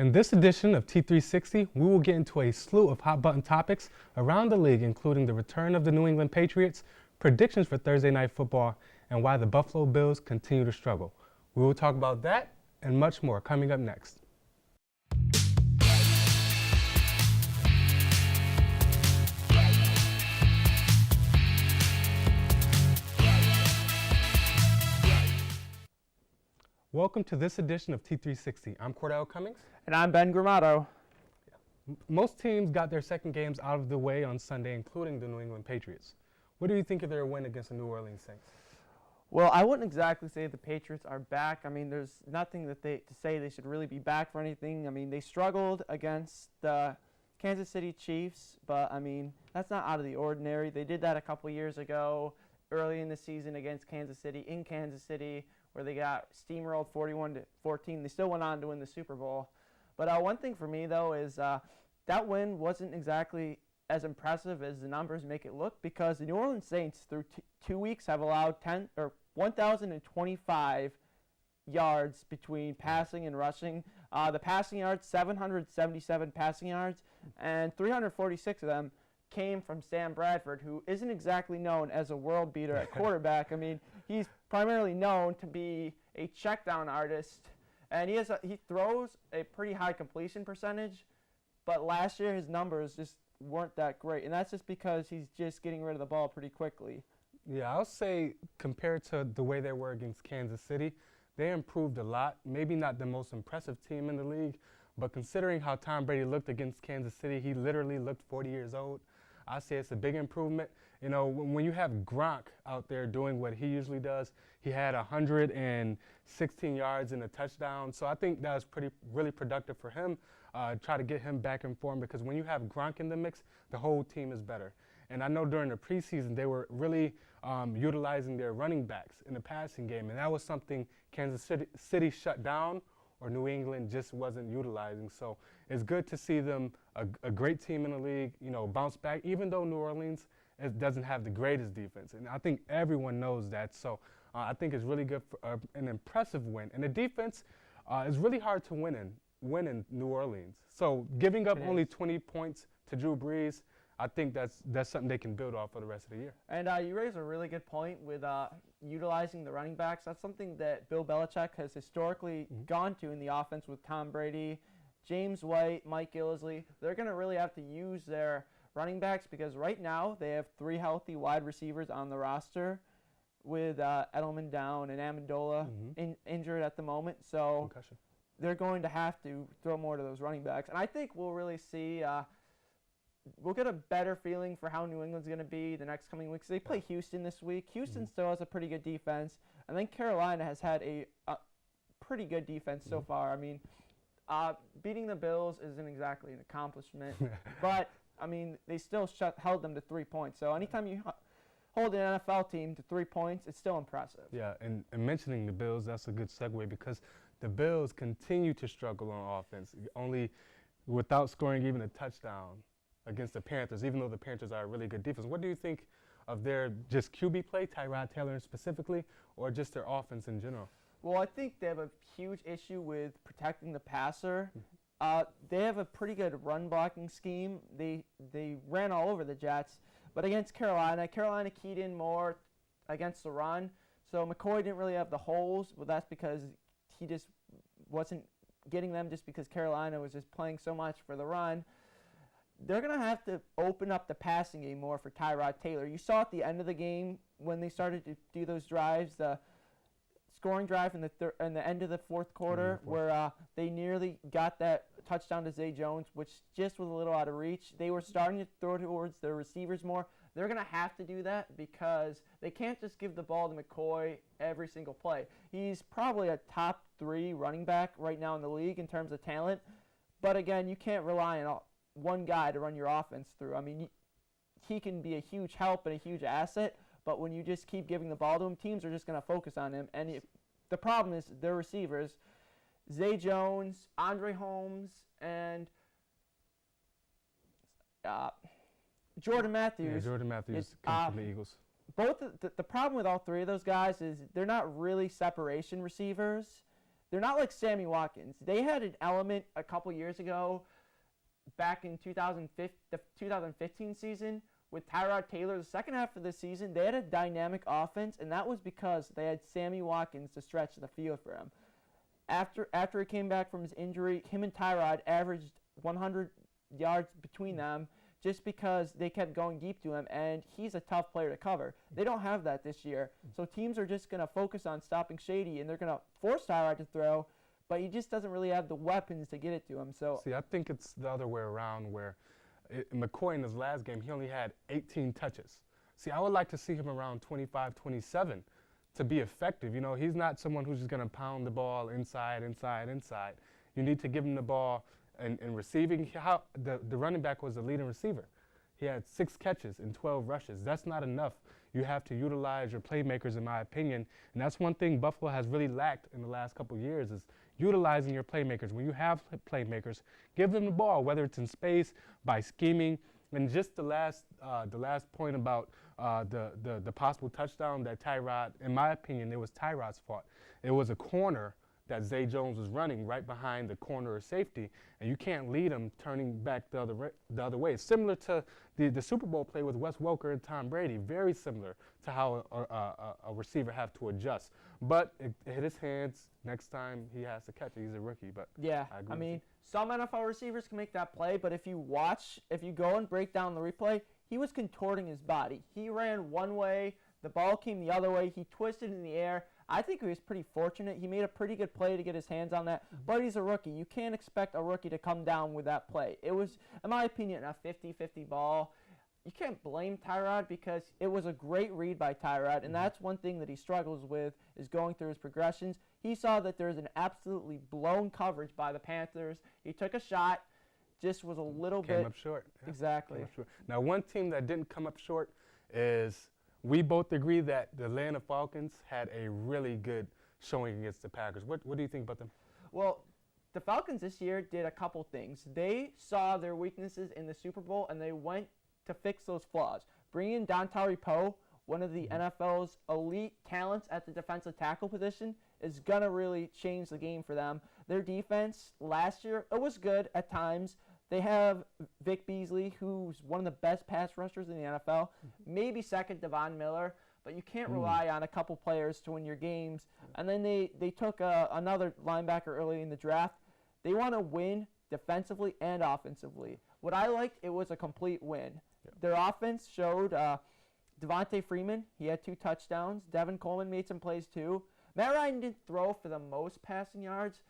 In this edition of T360, we will get into a slew of hot-button topics around the league, including the return of the New England Patriots, predictions for Thursday Night Football, and why the Buffalo Bills continue to struggle. We will talk about that and much more coming up next. Welcome to this edition of T360. I'm Cordell Cummings. And I'm Ben Grimaudo. Most teams got their second games out of the way on Sunday, including the New England Patriots. What do you think of their win against the New Orleans Saints? Well, I wouldn't exactly say the Patriots are back. I mean, there's nothing to say they should really be back for anything. I mean, they struggled against the Kansas City Chiefs, but I mean, that's not out of the ordinary. They did that a couple years ago, early in the season against Kansas City, in Kansas City, where they got steamrolled 41-14. They still went on to win the Super Bowl. But one thing for me, though, is that win wasn't exactly as impressive as the numbers make it look, because the New Orleans Saints, through 2 weeks, have allowed 1,025 yards between passing and rushing. The passing yards, 777 passing yards, and 346 of them came from Sam Bradford, who isn't exactly known as a world beater at quarterback. I mean, he's primarily known to be a checkdown artist, and he throws a pretty high completion percentage, but last year his numbers just weren't that great, and that's just because he's just getting rid of the ball pretty quickly. Yeah, I'll say compared to the way they were against Kansas City, they improved a lot. Maybe not the most impressive team in the league, but considering how Tom Brady looked against Kansas City, he literally looked 40 years old. I say it's a big improvement. You know, when you have Gronk out there doing what he usually does, he had 116 yards and a touchdown. So I think that was really productive for him. Try to get him back in form, because when you have Gronk in the mix, the whole team is better. And I know during the preseason they were really utilizing their running backs in the passing game, and that was something Kansas City shut down, or New England just wasn't utilizing. So it's good to see them, a great team in the league, you know, bounce back, even though New Orleans doesn't have the greatest defense. And I think everyone knows that. So I think it's really good for an impressive win. And the defense is really hard to win in New Orleans. So giving up only 20 points to Drew Brees, I think that's something they can build off for the rest of the year. And you raise a really good point with utilizing the running backs. That's something that Bill Belichick has historically gone to in the offense with Tom Brady, James White, Mike Gillislee. They're going to really have to use their running backs, because right now they have 3 healthy wide receivers on the roster, with Edelman down and Amendola injured at the moment. So Concussion. They're going to have to throw more to those running backs. And I think we'll really see we'll get a better feeling for how New England's going to be the next coming weeks. They play Houston this week. Houston still has a pretty good defense. And then Carolina has had a pretty good defense so far. I mean, beating the Bills isn't exactly an accomplishment. But, I mean, they still held them to 3 points. So anytime you hold an NFL team to 3 points, it's still impressive. Yeah, and mentioning the Bills, that's a good segue, because the Bills continue to struggle on offense, only without scoring even a touchdown against the Panthers, even though the Panthers are a really good defense. What do you think of their just QB play, Tyrod Taylor specifically, or just their offense in general? Well, I think they have a huge issue with protecting the passer. They have a pretty good run blocking scheme. They ran all over the Jets, but against Carolina keyed in more against the run. So McCoy didn't really have the holes, but that's because he just wasn't getting them, just because Carolina was just playing so much for the run. They're going to have to open up the passing game more for Tyrod Taylor. You saw at the end of the game when they started to do those drives, the scoring drive in the end of the fourth quarter, where they nearly got that touchdown to Zay Jones, which just was a little out of reach. They were starting to throw towards their receivers more. They're going to have to do that, because they can't just give the ball to McCoy every single play. He's probably a top 3 running back right now in the league in terms of talent. But again, you can't rely on one guy to run your offense through. I mean, he can be a huge help and a huge asset, but when you just keep giving the ball to him, teams are just going to focus on him. And the problem is their receivers, Zay Jones, Andre Holmes, and Jordan Matthews. Yeah, Jordan Matthews comes from the Eagles. The problem with all 3 of those guys is they're not really separation receivers. they're not like Sammy Watkins. They had an element a couple years ago, back in the 2015 season, with Tyrod Taylor. The second half of the season, they had a dynamic offense, and that was because they had Sammy Watkins to stretch the field for him. After he came back from his injury, him and Tyrod averaged 100 yards between them just because they kept going deep to him, and he's a tough player to cover. They don't have that this year, so teams are just going to focus on stopping Shady, and they're going to force Tyrod to throw, but he just doesn't really have the weapons to get it to him. So See, I think it's the other way around where McCoy in his last game, he only had 18 touches. See, I would like to see him around 25, 27 to be effective. You know, he's not someone who's just going to pound the ball inside. You need to give him the ball and receiving. The running back was the leading receiver. He had 6 catches and 12 rushes. That's not enough. You have to utilize your playmakers, in my opinion. And that's one thing Buffalo has really lacked in the last couple of years is utilizing your playmakers. When you have playmakers, give them the ball, whether it's in space, by scheming. And just the last point about the possible touchdown that Tyrod, in my opinion, it was Tyrod's fault. It was a corner that Zay Jones was running right behind the corner of safety, and you can't lead him turning back the other way. Similar to the Super Bowl play with Wes Welker and Tom Brady, very similar to how a receiver have to adjust. But it hit his hands. Next time he has to catch it. He's a rookie, but yeah, I mean, some NFL receivers can make that play, but if you go and break down the replay, he was contorting his body. He ran one way, the ball came the other way, he twisted in the air. I think he was pretty fortunate. He made a pretty good play to get his hands on that, but he's a rookie. You can't expect a rookie to come down with that play. It was, in my opinion, a 50-50 ball. You can't blame Tyrod because it was a great read by Tyrod, and that's one thing that he struggles with is going through his progressions. He saw that there's an absolutely blown coverage by the Panthers. He took a shot, just was a little bit. Came up short. Yeah, exactly. Came up short. Now, one team that didn't come up short is we both agree that the Atlanta Falcons had a really good showing against the Packers. What do you think about them? Well, the Falcons this year did a couple things. They saw their weaknesses in the Super Bowl, and they went to fix those flaws. Bringing in Dontari Poe, one of the NFL's elite talents at the defensive tackle position, is going to really change the game for them. Their defense last year, it was good at times. They have Vic Beasley, who's one of the best pass rushers in the NFL, maybe second to Von Miller, but you can't rely on a couple players to win your games. And then they took another linebacker early in the draft. They want to win defensively and offensively. What I liked, it was a complete win. Yeah. Their offense showed Devontae Freeman, he had 2 touchdowns. Devin Coleman made some plays too. Matt Ryan didn't throw for the most passing yards,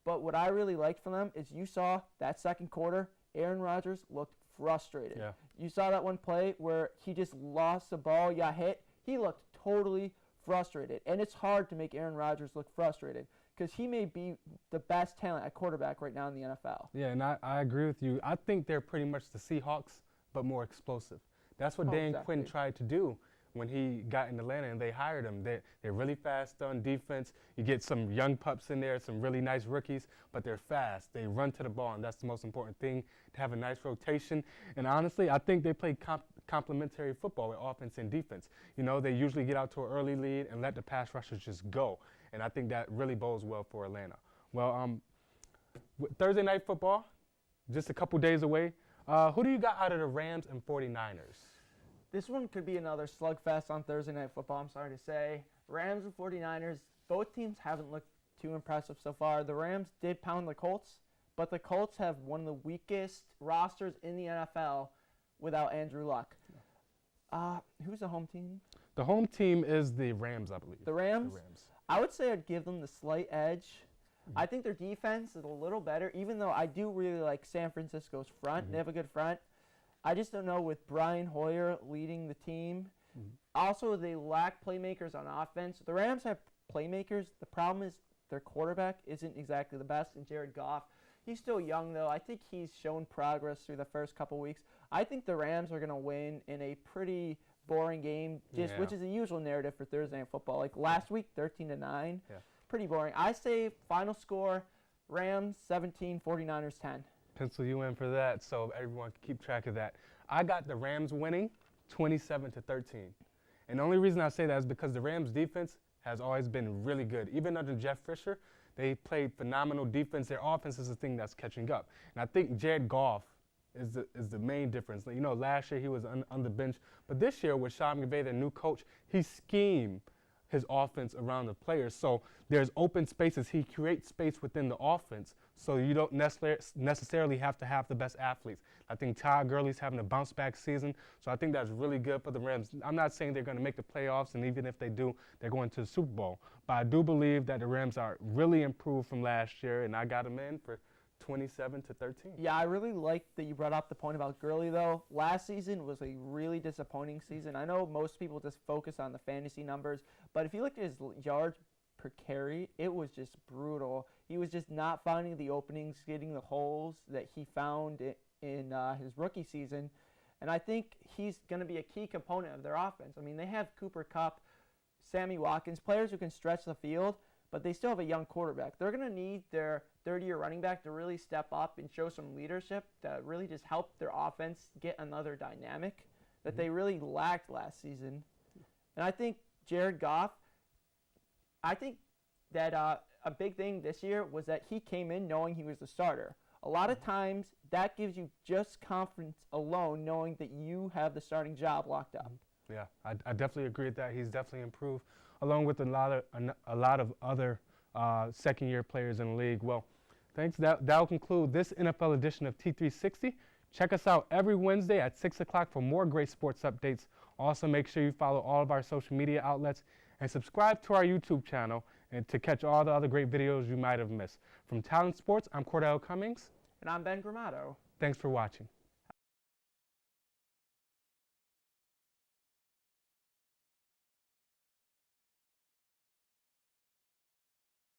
but what I really liked from them is you saw that second quarter, Aaron Rodgers looked frustrated. Yeah. You saw that one play where he just lost the ball, got hit. He looked totally frustrated, and it's hard to make Aaron Rodgers look frustrated because he may be the best talent at quarterback right now in the NFL. Yeah, and I agree with you. I think they're pretty much the Seahawks, but more explosive. That's what Dan Quinn tried to do when he got in Atlanta and they hired him. They're really fast on defense. You get some young pups in there, some really nice rookies, but they're fast. They run to the ball, and that's the most important thing, to have a nice rotation. And honestly, I think they play complementary football with offense and defense. You know, they usually get out to an early lead and let the pass rushers just go. And I think that really bodes well for Atlanta. Well, Thursday Night Football, just a couple days away. Who do you got out of the Rams and 49ers? This one could be another slugfest on Thursday Night Football, I'm sorry to say. Rams and 49ers, both teams haven't looked too impressive so far. The Rams did pound the Colts, but the Colts have one of the weakest rosters in the NFL without Andrew Luck. Who's the home team? The home team is the Rams, I believe. The Rams? The Rams. I would say I'd give them the slight edge. Mm-hmm. I think their defense is a little better, even though I do really like San Francisco's front. Mm-hmm. They have a good front. I just don't know with Brian Hoyer leading the team. Mm-hmm. Also, they lack playmakers on offense. The Rams have playmakers. The problem is their quarterback isn't exactly the best, and Jared Goff. He's still young, though. I think he's shown progress through the first couple weeks. I think the Rams are going to win in a pretty boring game, which is the usual narrative for Thursday Night Football. Like last week, 13-9. Yeah. Pretty boring. I say final score, Rams 17, 49ers 10. Pencil you in for that so everyone can keep track of that. I got the Rams winning 27-13. And the only reason I say that is because the Rams defense has always been really good. Even under Jeff Fisher, They played phenomenal defense. Their offense is the thing that's catching up. And I think Jared Goff is the main difference. You know, last year he was on the bench, but this year with Sean McVay, the new coach, he schemed his offense around the players. So there's open spaces. He creates space within the offense, so you don't necessarily have to have the best athletes. I think Todd Gurley's having a bounce-back season, so I think that's really good for the Rams. I'm not saying they're going to make the playoffs, and even if they do, they're going to the Super Bowl. But I do believe that the Rams are really improved from last year, and I got them in for 27-13. Yeah, I really like that you brought up the point about Gurley, though. Last season was a really disappointing season. I know most people just focus on the fantasy numbers, but if you look at his yards per carry, it was just brutal. He was just not finding the openings, getting the holes that he found in his rookie season. And I think he's going to be a key component of their offense. I mean, they have Cooper Kupp, Sammy Watkins, players who can stretch the field, but they still have a young quarterback. They're going to need their third-year running back to really step up and show some leadership to really just help their offense get another dynamic that they really lacked last season. And I think Jared Goff, I think that a big thing this year was that he came in knowing he was the starter. A lot of times that gives you just confidence alone knowing that you have the starting job locked up. Yeah, I definitely agree with that. He's definitely improved, along with a lot of other second-year players in the league. Well, thanks. That will conclude this NFL edition of T360. Check us out every Wednesday at 6 o'clock for more great sports updates. Also, make sure you follow all of our social media outlets and subscribe to our YouTube channel and to catch all the other great videos you might have missed. From Talent Sports, I'm Cordell Cummings. And I'm Ben Grimaudo. Thanks for watching.